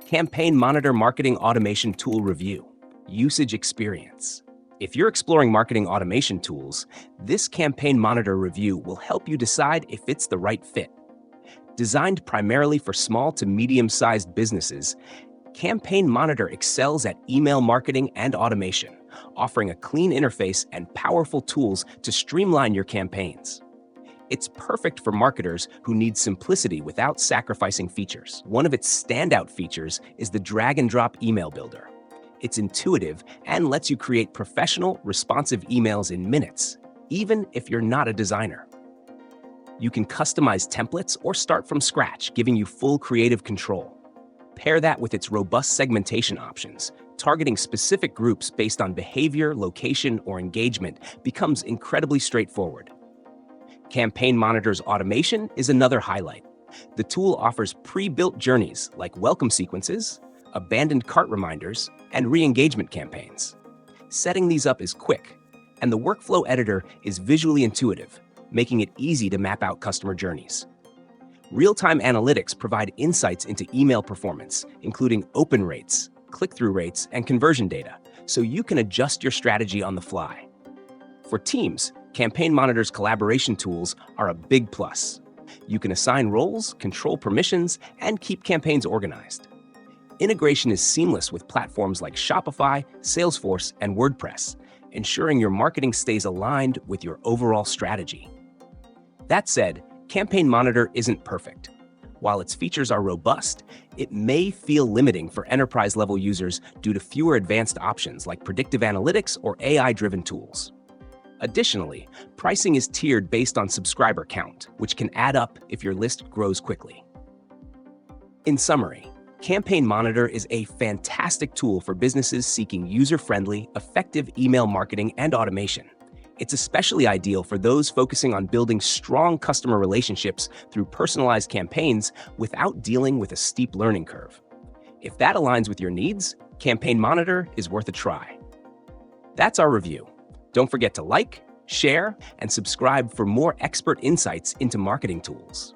Campaign Monitor Marketing Automation Tool Review. Usage Experience. If you're exploring marketing automation tools, this Campaign Monitor review will help you decide if it's the right fit. Designed primarily for small to medium-sized businesses, Campaign Monitor excels at email marketing and automation, offering a clean interface and powerful tools to streamline your campaigns. It's perfect for marketers who need simplicity without sacrificing features. One of its standout features is the drag-and-drop email builder. It's intuitive and lets you create professional, responsive emails in minutes, even if you're not a designer. You can customize templates or start from scratch, giving you full creative control. Pair that with its robust segmentation options. Targeting specific groups based on behavior, location, or engagement becomes incredibly straightforward. Campaign Monitor's automation is another highlight. The tool offers pre-built journeys like welcome sequences, abandoned cart reminders, and re-engagement campaigns. Setting these up is quick, and the workflow editor is visually intuitive, making it easy to map out customer journeys. Real-time analytics provide insights into email performance, including open rates, click-through rates, and conversion data, so you can adjust your strategy on the fly. For teams, Campaign Monitor's collaboration tools are a big plus. You can assign roles, control permissions, and keep campaigns organized. Integration is seamless with platforms like Shopify, Salesforce, and WordPress, ensuring your marketing stays aligned with your overall strategy. That said, Campaign Monitor isn't perfect. While its features are robust, it may feel limiting for enterprise-level users due to fewer advanced options like predictive analytics or AI-driven tools. Additionally, pricing is tiered based on subscriber count, which can add up if your list grows quickly. In summary, Campaign Monitor is a fantastic tool for businesses seeking user-friendly, effective email marketing and automation. It's especially ideal for those focusing on building strong customer relationships through personalized campaigns without dealing with a steep learning curve. If that aligns with your needs, Campaign Monitor is worth a try. That's our review. Don't forget to like, share, and subscribe for more expert insights into marketing tools.